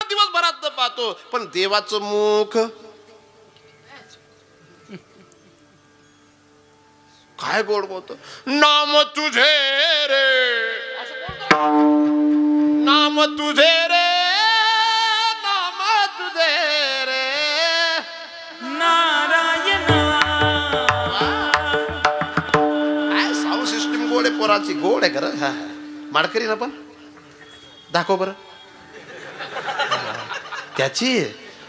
दिवसभरात पाहतो, पण देवाचं मुख काय गोड बोलतो. नाम तुझे रे, नाम तुझे रे, नाम तुझे रे नारायण. साऊंड सिस्टीम गोड आहे पोराची, गोड आहे खरं. हा माडकरी ना, पण दाखव बरं त्याची.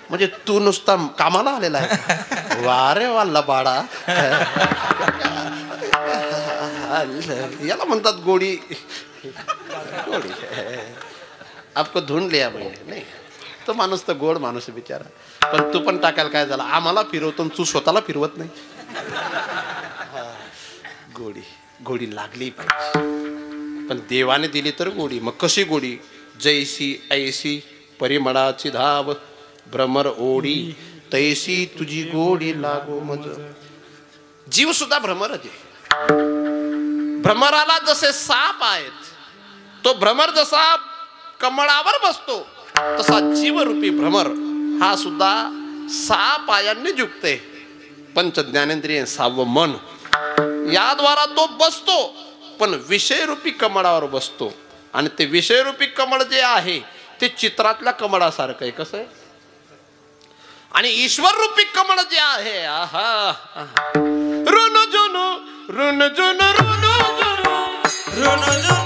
म्हणजे तू नुसता कामाला आलेला आहे. वा रे वा लबाडा. याला म्हणतात गोडी. गोडी आपको धुंड लिया मैंने. नाही तो माणूस तर गोड माणूस बिचारा. पण तू पण टाकायला काय झाला, आम्हाला फिरवतो तू स्वतःला फिरवत नाही. गोडी गोडी लागली पाहिजे, पण देवाने दिली तर गोडी. मग कशी गोडी. जैसी ऐसी परिमळाची धाव, भ्रमर ओढी तैसी तुझी गोडी लागो मज. जीव सुद्धा भ्रमरच आहे. भ्रमराला जसे साप आहेत, तो भ्रमर जसा कमळावर बसतो, तसा जीवरूपी भ्रमर हा सुद्धा 6 पायांनी युक्त आहे. पंच ज्ञानेंद्रिय 6वं मन, याद्वारा तो बसतो. पण विषयरूपी कमळावर बसतो. आणि ते विषयरूपी कमळ जे आहे ते चित्रातल्या कमळासारखं आहे. कसं आहे. आणि ईश्वर रूपी कमळ जे आहे, आहा ऋण जुन ऋण जुन ऋण जुन ऋण जुन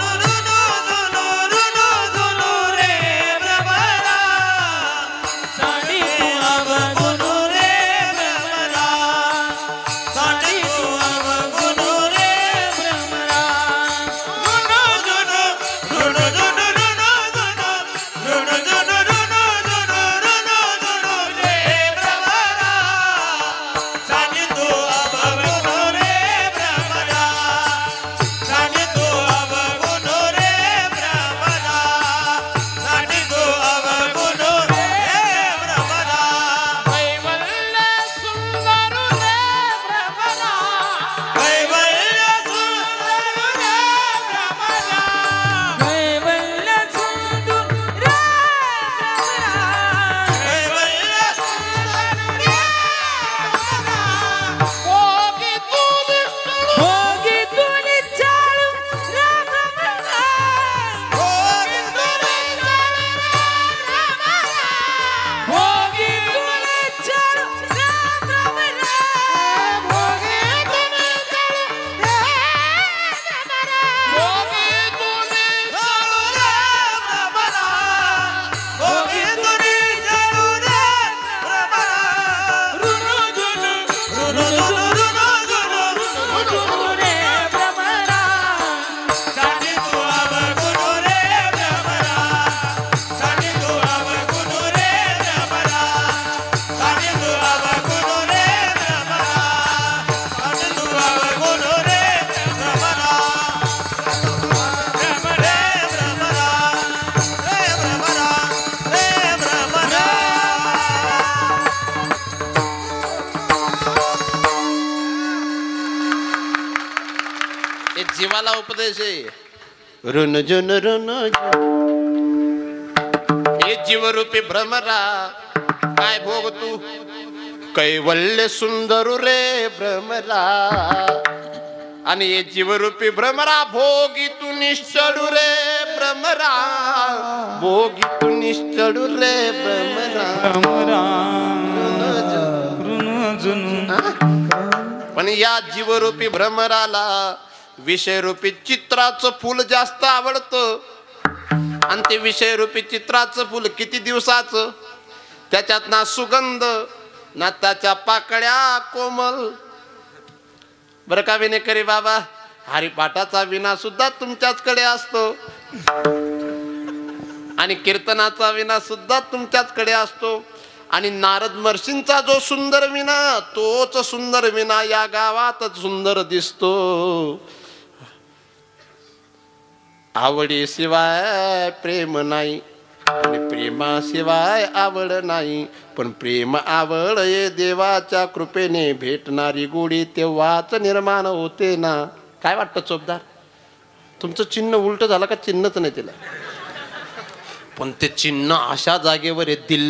जीवाला उपदेश आहे. ऋण जुन ऋण हे जीवरूपी भ्रमरा काय भोग तू. कैवल्य सुंदर रे भ्रमरा. आणि हे जीवरूपी भ्रमरा भोगी तू निश्चळू रे भ्रमरा. भोगी तू निश्चळू रे भ्रमरा. पण या जीवरूपी भ्रमराला विषयरूपी चित्राचं फुल जास्त आवडतं. आणि ते विषयरूपी चित्राचं फुल किती दिवसाचं. त्याच्यात ना सुगंध ना त्याच्या पाकळ्या कोमल. बरं का विनेकरी बाबा, हरिपाठाचा विना सुद्धा तुमच्याचकडे असतो. आणि कीर्तनाचा विना सुद्धा तुमच्याचकडे असतो. आणि नारद महर्षींचा जो सुंदर विना, तोच सुंदर विना या गावातच सुंदर दिसतो. आवडी शिवाय प्रेम नाही आणि प्रेमाशिवाय आवड नाही. पण प्रेम आवड ये देवाच्या कृपेने भेटणारी गोडी तेव्हाच निर्माण होते ना. काय वाटतं चोपदार, तुमचं चिन्ह उलट झालं का चिन्हच नाही तिला. पण ते चिन्ह अशा जागेवर आहे दिल.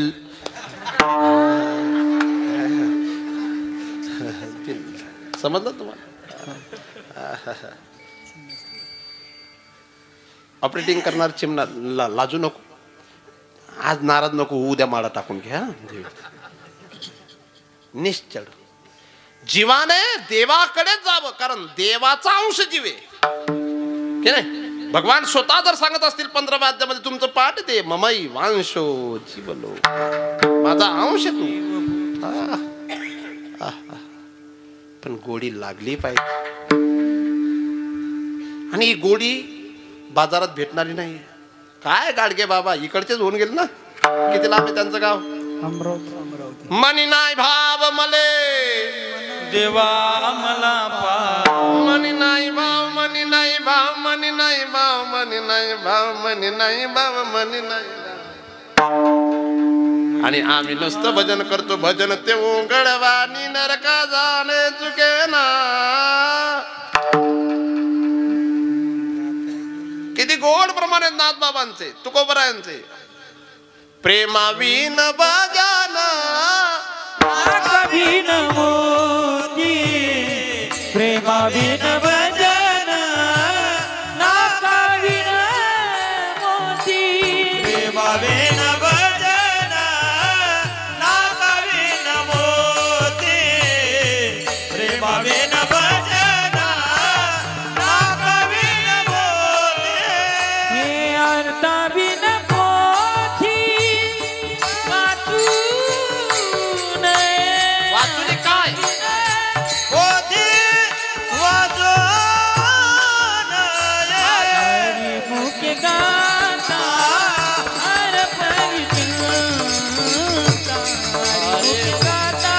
समजलं तुम्हाला? ऑपरेटिंग करणार चिमणा लाजू नको, आज नाराज नको, उद्या माळा टाकून घ्या. निश्चळ जीवाने देवाकडे जावं, कारण देवाचा अंश जीव आहे की नाही. भगवान स्वतः जर सांगत असतील 15 वाद्यामध्ये तुमचं पाठ ते ममई वांशो जीवलो, माझा अंश तू. पण गोडी लागली पाहिजे, आणि ही गोडी बाजारात भेटणारी नाही. काय गाडगे बाबा इकडचेच होऊन गेले ना, किती लांब आहे त्यांचं गाव? अमरावती. मनी नाही भाव मले देवा मला मनी नाही भाव, मनी नाही भाव, मनी नाही भाव, मनी नाही भाव, मनी नाही भाव, मनी नाही. आणि आम्ही नुसतं भजन करतो, भजन ते ओंगडवानी नरका जाणे चुके ना. किती गोड प्रमाणे नाथ बाबांचे, तुकोबरायांचे. प्रेमावीन भजन कभी न मोती, प्रेमाविन भजन ना कभी न मोती, प्रेमाविन भजन ना कभी न मोती, प्रेमाविन भजन ना कभी न मोती. हे अर्था बिन पोथी वाचू नये, वाचुली काय पोथी वाचू नये. हरिमुख गाता हर परिचिंता, हरिमुख गाता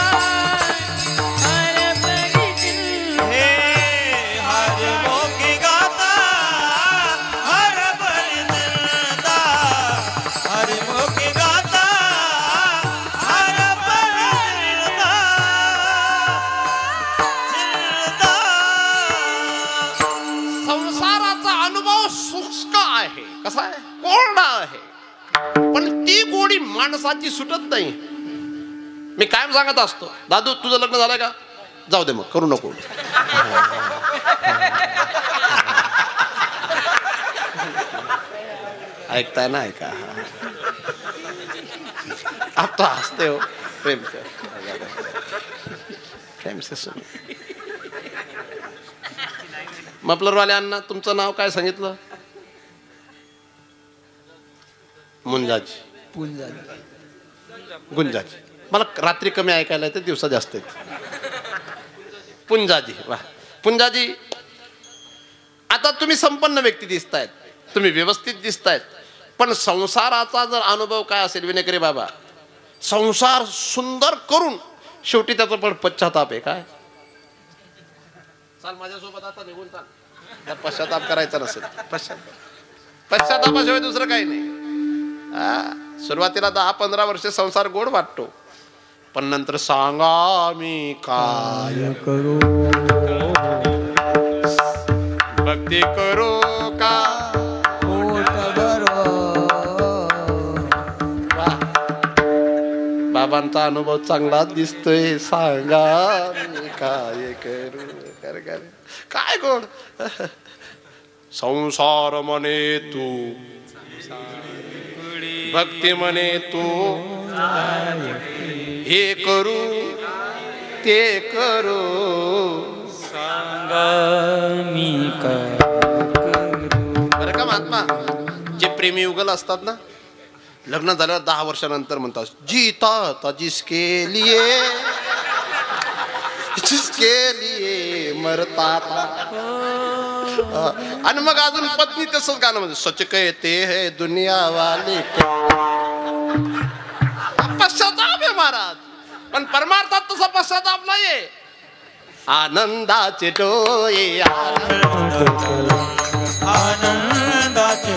हर परिचिंता. हे हरिमुख गाता हर परिचिंता, हरिमुख गाता हर परिचिंता. संसाराचा अनुभव शुष्क आहे, कसा आहे, कोरडा आहे. पण ती गोडी माणसाची सुटत नाही. मी कायम सांगत असतो, दादू तुझं लग्न झालंय का? जाऊ दे मग, करू नको. ऐकताय ना, ऐका. आप तो हसते हो. प्रेम से, प्रेम से सुनो. मफलरवाल्यांना तुमचं नाव काय सांगितलं? मुंजाजी, गुंजाजी. मला रात्री कमी ऐकायला येते, दिवसा जास्त येते. पुंजाजी, वा पुंजाजी. आता तुम्ही संपन्न व्यक्ती दिसतायत, तुम्ही व्यवस्थित दिसतायत, पण संसाराचा जर अनुभव काय असेल विनेकरी बाबा, संसार सुंदर करून शेवटी त्याचा पण पश्चाताप आहे. काय चाल माझ्यासोबत आता निघून चाल. जर पश्चाताप करायचा नसेल, पश्चातापाशिवाय दुसरं काही नाही. सुरुवातीला 10-15 वर्ष संसार गोड वाटतो, पण नंतर सांगा मी काय करू, भक्ती करू का बाबांचा अनुभव चांगला दिसतोय. सांगा मी काय करू. काय गोड. संसार म्हणे तू, भक्ती म्हणे तू, हे करू ते करू, सांगा मी काय करू. बरं का महात्मा, जे प्रेमी युगल असतात ना, लग्न झाल्यावर 10 वर्षानंतर म्हणतात जीता था जिसके लिए, जिसके लिए मरता था. आणि मग अजून पत्नी तसंच गाणं म्हणजे सच कहते है दुनिया वाले. पश्चाताप आहे महाराज, पण परमार्थात तसा पश्चाताप नाहीये. आनंदाचे डोळे, आनंदाचे डोळे, आनंदाचे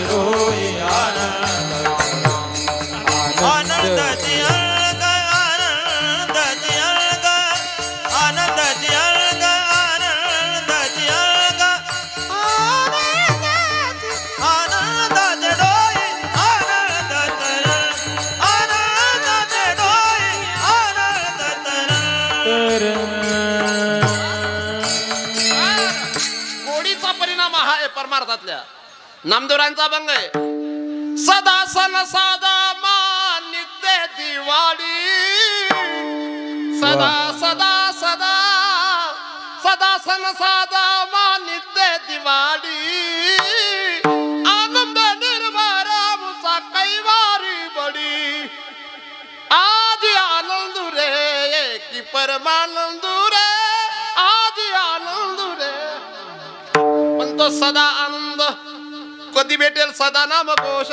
डोळे, आनंदाची अलग, आनंदाची अलग, आनंदाची अलग, आनंदाची अलग, अभंगातल्या नामदेवरांचा अभंग आहे. सदा सन साधा मान नित्य दिवाळी, सदा सदा सदा सदा सन साधा मान नित्य दिवाळी, आनंद निर्भरा मुचा कैवारी बडी, आदि आनंद रे की परमानंद रे, आदि आनंद रे. पण तो सदा आनंद कधी भेटेल? सदा नामघोष.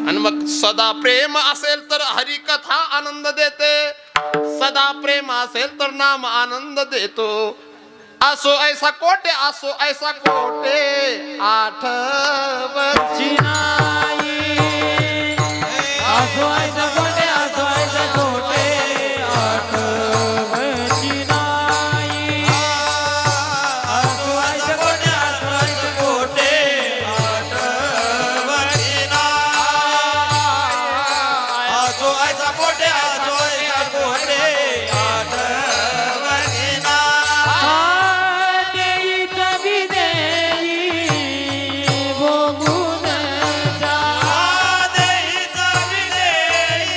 आणि मग सदा प्रेम असेल तर हरिकथा आनंद देते, सदा प्रेम असेल तर नाम आनंद देतो. असो ऐसा कोटे, असो ऐसा कोटे आठवची नाही. असो ऐसा कोटे, असो ऐसा कोटे आठवची नाही. असो ऐसा कोटे, असो ऐसा कोटे आठवची नाही. असो ऐसा कोटे, असो ऐसा कोटे आठवची नाही. देई कवी देई भोगून जा. देई कवी देई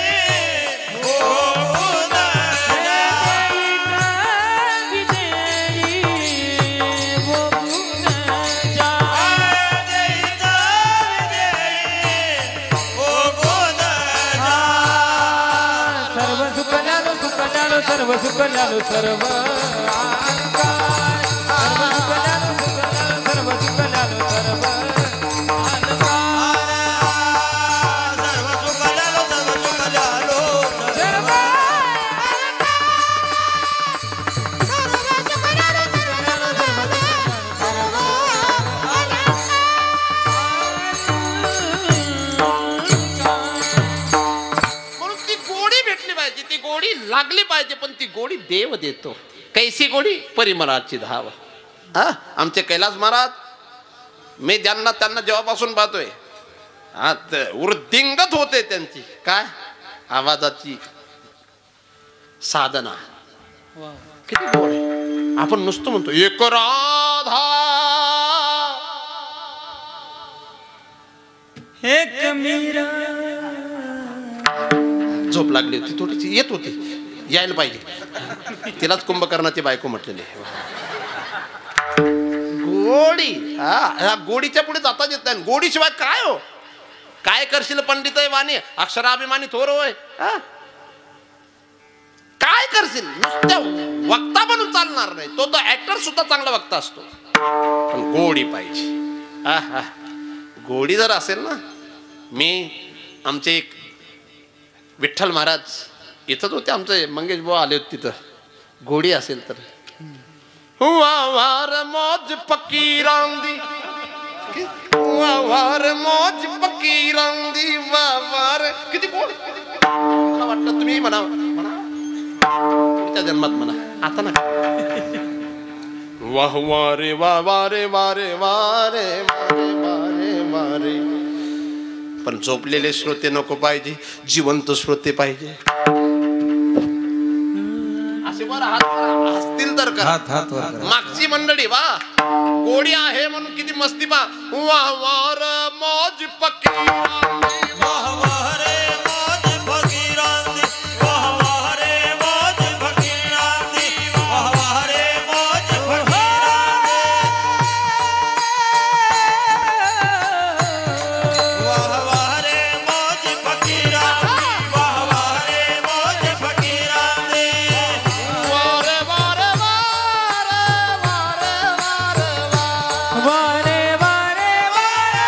भोगून जा. देई कवी देई भोगून जा. देई कवी देई भोगून जा. सर्व सुख झालो, सुख झालो, सर्व सुख झालो, सर्व अलंकार. सर्व सुख झालो, सुख झालो, सर्व सुख झालो, सर्व अलंकार. सर्व सुख झालो, सर्व सुख झालो, सर्व म्हणून ती गोडी भेटली पाहिजे, ती गोडी लागली पाहिजे. पण ती गोडी देव देतो. कैसी गोडी? परिमळाची धाव. हा, आमचे कैलास महाराज, मी त्यांना जेव्हापासून पाहतोय, वृद्धिंगत होते त्यांची काय आवाजाची साधना. किती गोड आहे. आपण नुसतं म्हणतो एक राधा, एक मीरा. झोप लागली होती थोडीशी, येत होती, यायला पाहिजे. तिलाच कुंभकर्णाची बायको म्हटलेली. गोडी, हा गोडीच्या पुढे जाता येत नाही. गोडीशिवाय काय हो? काय करशील पंडित वाणी, अक्षराभिमानी थोर होय. काय करशील? नुसत्या वक्ता बनून चालणार नाही. तो ऍक्टर सुद्धा चांगला वक्ता असतो, पण गोडी पाहिजे. गोडी जर असेल ना, मी आमचे एक विठ्ठल महाराज इथंच होते, आमचे मंगेश भाऊ आले होते तिथं. गोडी असेल तर वार मौज फकीरांदी, वार मौज फकीरांदी, वार. किती गोड. मला वाटतं तुम्ही म्हणा, पुढच्या जन्मात म्हणा, आता ना. वाह वारे वा वारे वारे वारे वारे वारे वारे. पण झोपलेले श्रोते नको पाहिजे, जिवंत श्रोते पाहिजे. असे वर हात असतील तर करा. मागची मंडळी वा गोडी आहे म्हणून किती मस्ती पा. वाह वार मौज फकीरांदी, वाह वारे मौज फकीरांदी, वाह वारे मौज फकीरांदी, वाह वारे मौज फकीरांदी, वाह वारे मौज फकीरांदी, वाह वारे मौज फकीरांदी. वारे वारे वारे वारे वारे वारे वारे वारे.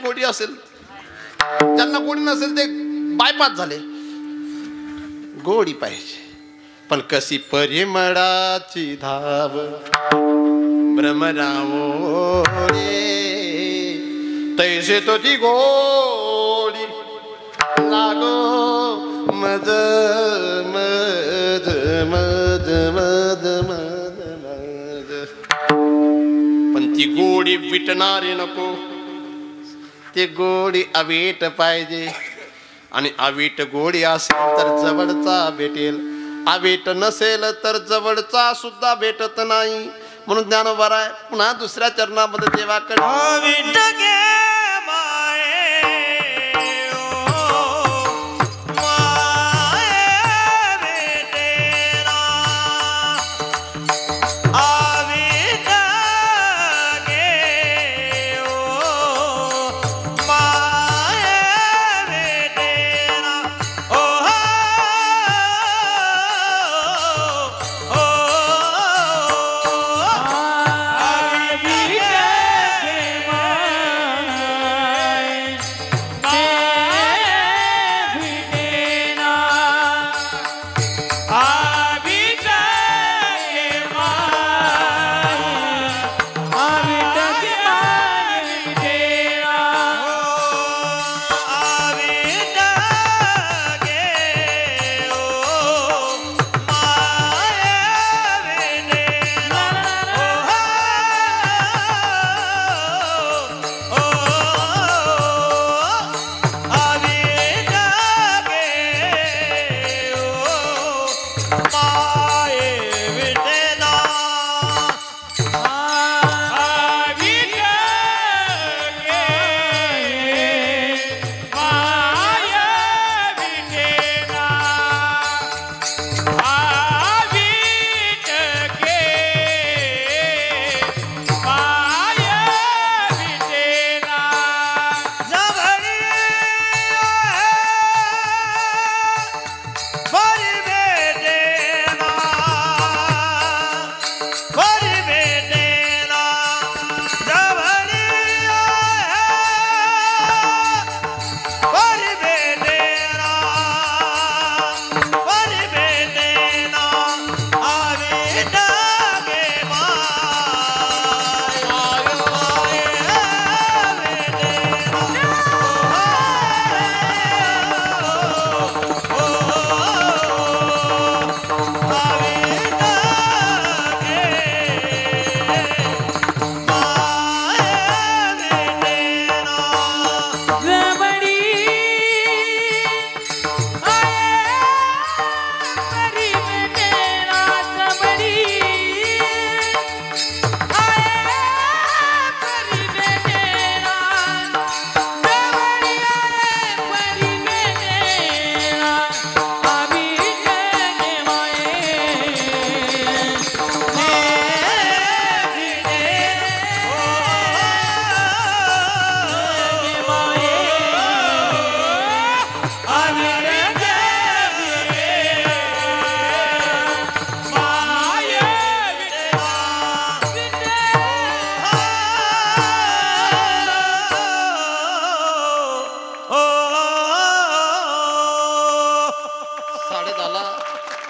गोडी असेल, ज्यांना गोडी नसेल ते बायपास झाले. गोडी पाहिजे, पण कशी परिमळाची धाव भ्रमरावोडे तैसे तो ती गोडी लागो मद मद मद मद मद मद. पण ती गोडी विटणारी नको, ते गोडी अवीट पाहिजे. आणि अवीट गोडी असेल तर जवळचा भेटेल, अवीट नसेल तर जवळचा सुद्धा भेटत नाही. म्हणून ज्ञानोबा राय पुन्हा दुसऱ्या चरणामध्ये देवाकडे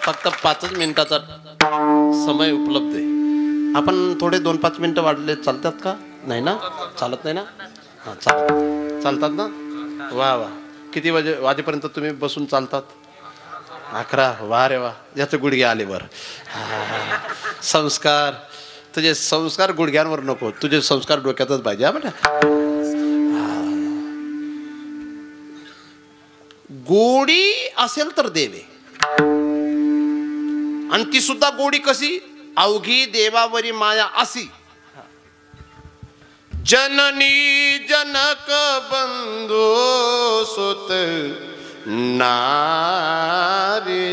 फक्त 5 मिनिटाचा समय उपलब्ध आहे. आपण थोडे 2-5 मिनिटं वाढले चालतात का? नाही ना, चालत नाही ना? हां चालतात ना. वा वा. किती वाजेपर्यंत तुम्ही बसून चालतात? 11. वा रे वा, याचं गुडघे आले वर. संस्कार, तुझे संस्कार गुडघ्यांवर नको, तुझे संस्कार डोक्यातच पाहिजे. हा बेटा, गोडी असेल तर देवे, आणि ती सुद्धा गोडी कशी? अवघी देवावरी माया असी. जननी जनक बंधू सुत नारे,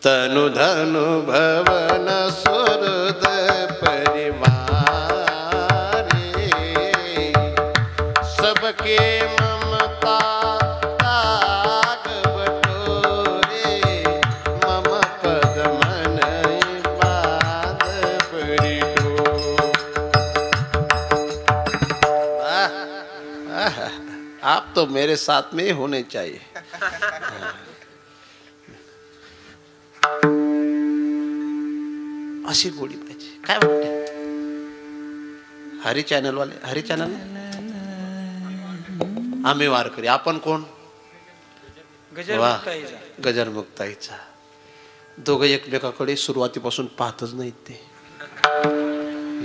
तनु धनु भवन सुरद परिवारे, सबके ममता ताग बटोरे, मम पद मन पाद परिटो. तो मेरे साथ में होने चाहिए. अशी गोडी पाहिजे. काय वाटते हरी चॅनल वाले? हरी चॅनल आम्ही वारकरी. आपण कोण? गजरमुक्ताईचा. दोघं एकमेकाकडे सुरुवातीपासून पाहतच नाहीत ते.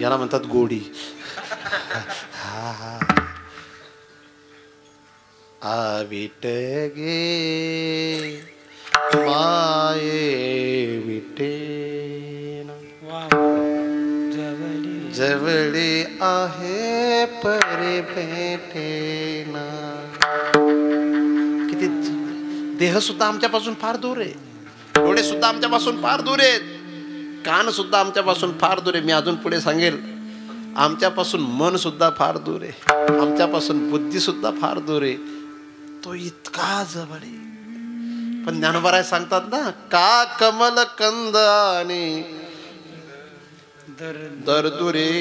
याला म्हणतात गोडी. हा हा. विट गे माये विटे जवळी आहे परे भेटेना. किती देह सुद्धा आमच्यापासून फार दूर आहे. डोळे सुद्धा आमच्यापासून फार दूर आहेत. कान सुद्धा आमच्यापासून फार दूर आहे. मी अजून पुढे सांगेल. आमच्यापासून मन सुद्धा फार दूर आहे. आमच्यापासून बुद्धी सुद्धा फार दूर आहे. तो इतका जवळ आहे. पण ज्ञानोबा सांगतात ना, का कमल कंद आणि दरदुरे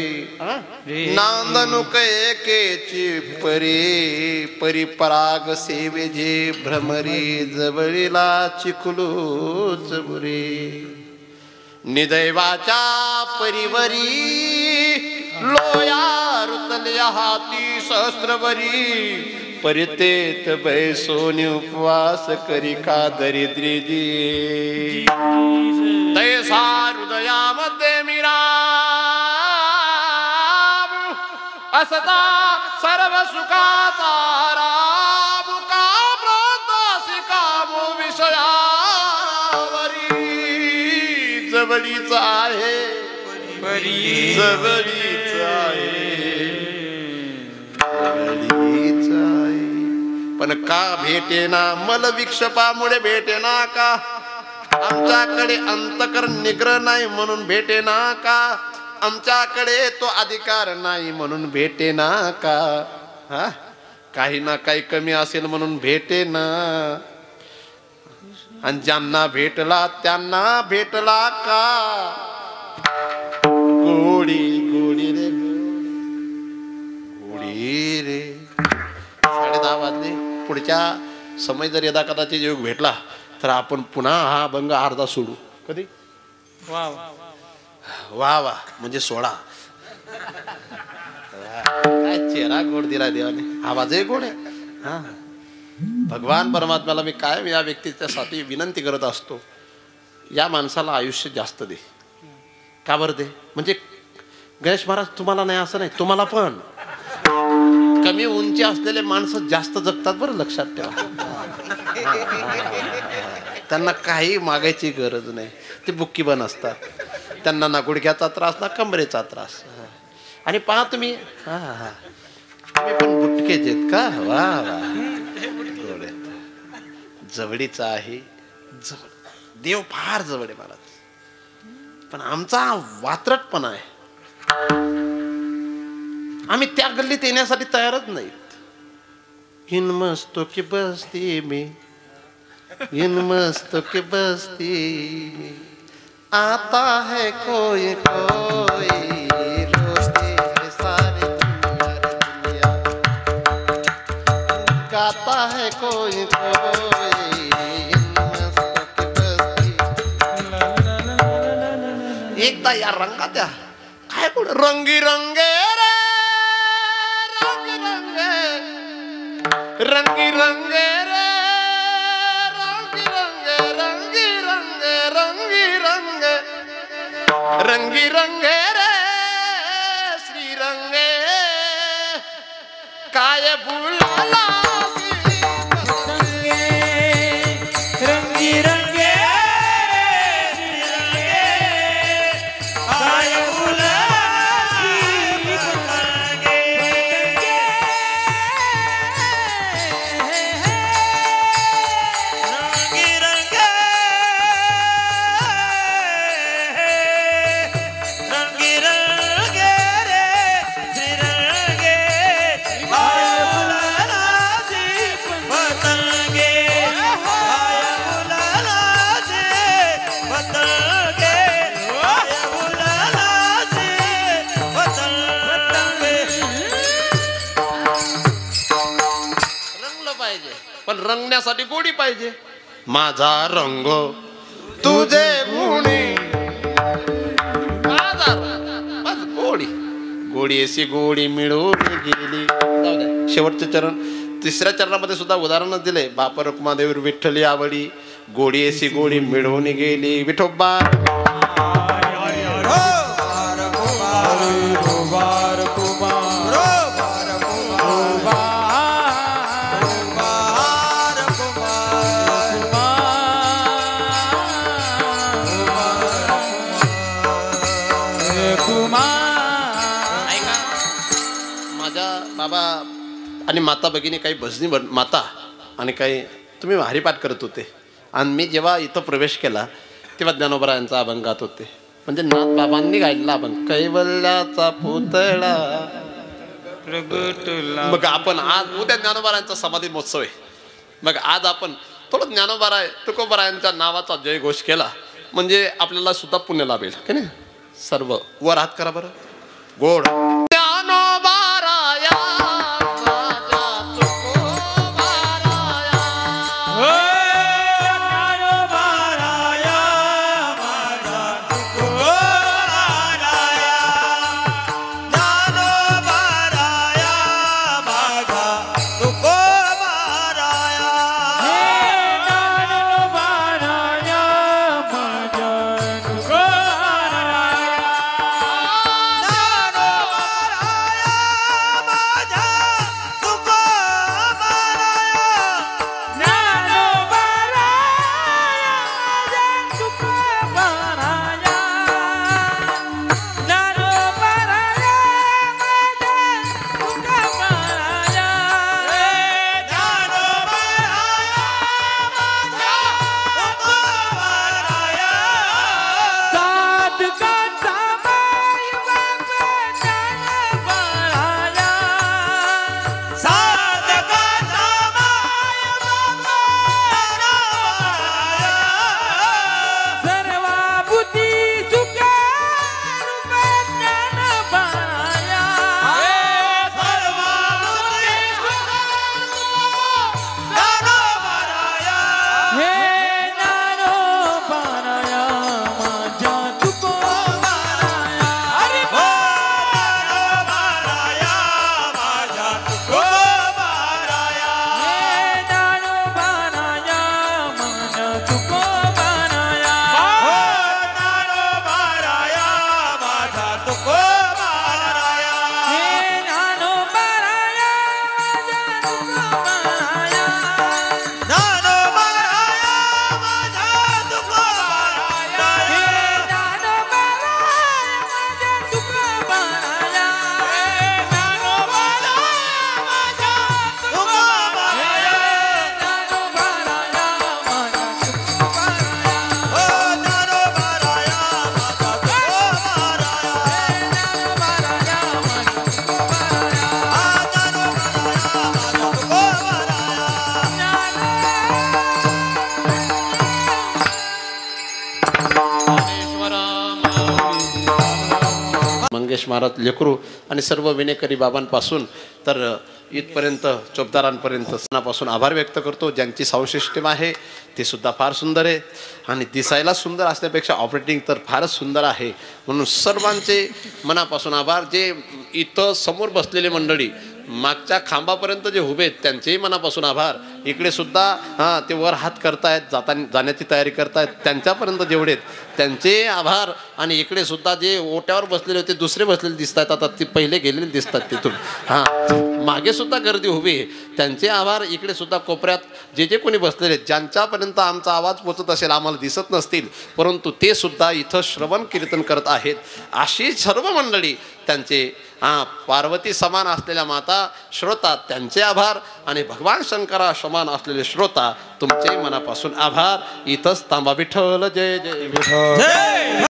नांदनुक एकेची परी परिपराग सेवे जे भ्रमरी जवळीला चिखलूच बुरे. निदैवाच्या परिवरी लोया रुतल्या हाती सहस्रवरी परितेत बैसोनी उपवास करी का दरिद्री जी. तैसा हृदयामध्ये मिरा असता सर्व सुखाचा राम का प्रांतासी कामो विषयावरी. जवळीच आहे जवळीच आहे जवळीच आहे. पण का भेटेना मल विक्षेपामुळे भेटेना का? आमच्याकडे अंतकरण निग्रह नाही म्हणून भेटेना का? आमच्याकडे तो अधिकार नाही म्हणून भेटेना का? हा, काही ना काही कमी असेल म्हणून भेटेना. आणि ज्यांना भेटला त्यांना भेटला का? गोडी गोडी रे गोडी रे. 10:30 वाजले. पुढच्या समय जर यदा कदाचित योग भेटला तर आपण पुन्हा हा अभंग अर्धा सोडू. कधी? वा वा वा म्हणजे 16. काय चेहरा गोड दिला देवाने. आवाजही गोड आहे. हा, भगवान परमात्म्याला मी कायम या व्यक्तीच्यासाठी विनंती करत असतो, या माणसाला आयुष्य जास्त दे. का बरं दे? म्हणजे गणेश महाराज तुम्हाला नाही असं नाही, तुम्हाला पण. कमी उंची असलेले माणसं जास्त जगतात बरं, लक्षात ठेवा. त्यांना काही मागायची गरज नाही. ते बुक्कीबन असतात. त्यांना ना गुडघ्याचा त्रास ना कमरेचा त्रास. आणि पहा तुम्ही, तुम्ही पण बुटकेच आहेत का? वा वा. जवळीचा आहे. जवळ देव फार जवळ आहे मला. पण आमचा वात्रटपणा आहे. आम्ही त्या गल्लीत येण्यासाठी तयारच नाहीत. इन मस्तो की बस्ती में, इन मस्तो की बस्ती में आता है कोई कोई रोते है सारी दुनिया, गाता है कोई कोई इन मस्तो की बस्ती. एकदा या रंगात या. काय पुढे रंगी रंगे रे रंगी रंगे रे रंगी रंगे रंगी रंगे रंगी रंगे रंगी रंगे रे श्री रंगे काय बुलाला रंगी रंगे रंगण्यासाठी गोडी पाहिजे. माझा रंग तुझे गुणी, माझा बस गोडी गोडी अशी गोडी मिळून गेली. जाऊ द्या. शेवटचे चरण, तिसऱ्या चरणामध्ये सुद्धा उदाहरणच दिले. बाप रुक्मादेवी विठ्ठली आवडी, गोडी अशी गोडी मिळून गेली. विठोबा बाबा आणि माता भगिनी काही भजनी माता आणि काही तुम्ही हरिपाठ करत होते. आणि मी जेव्हा इथं प्रवेश केला तेव्हा ज्ञानोबरायांचा अभंग गात होते. म्हणजे नाथ बाबांनी गायलेला अभंग, कैवल्याचा पुतळा प्रगटला. मग आपण आज उद्या ज्ञानोबरायांचा समाधी महोत्सव आहे. मग आज आपण थोडं ज्ञानोबराय तुकोबरायांच्या नावाचा जयघोष केला म्हणजे आपल्याला सुद्धा पुण्य लाभेल की नाही. सर्व वर हात करा बरं. गोड महाराज लेकरू आणि सर्व विनेकरी बाबांपासून तर इथपर्यंत चोपदारांपर्यंत सणापासून आभार व्यक्त करतो. ज्यांची साऊंड सिस्टीम आहे ती सुद्धा फार सुंदर आहे आणि दिसायला सुंदर असण्यापेक्षा ऑपरेटिंग तर फारच सुंदर आहे. म्हणून सर्वांचे मनापासून आभार. जे इथं समोर बसलेले मंडळी मागच्या खांबापर्यंत जे उभे आहेत त्यांचेही मनापासून आभार. इकडे सुद्धा ते वर हात करतायत, जाण्याची तयारी करतायत, त्यांच्यापर्यंत जेवढे आहेत त्यांचे आभार. आणि इकडे सुद्धा जे ओट्यावर बसलेले होते दुसरे बसलेले दिसत आहेत, आता ते पहिले गेलेले दिसतात तिथून. मागे सुद्धा गर्दी उभी आहे, त्यांचे आभार. इकडे सुद्धा कोपऱ्यात जे कोणी बसलेले आहेत, ज्यांच्यापर्यंत आमचा आवाज पोचत असेल, आम्हाला दिसत नसतील परंतु ते सुद्धा इथं श्रवण कीर्तन करत आहेत, अशी सर्व मंडळी त्यांचे पार्वती समान असलेल्या माता श्रोता त्यांचे आभार. आणि भगवान शंकरा समान असलेले श्रोता तुमचे मनापासून आभार. इथंच थांबा. विठ्ठल जय जय विठ्ठल.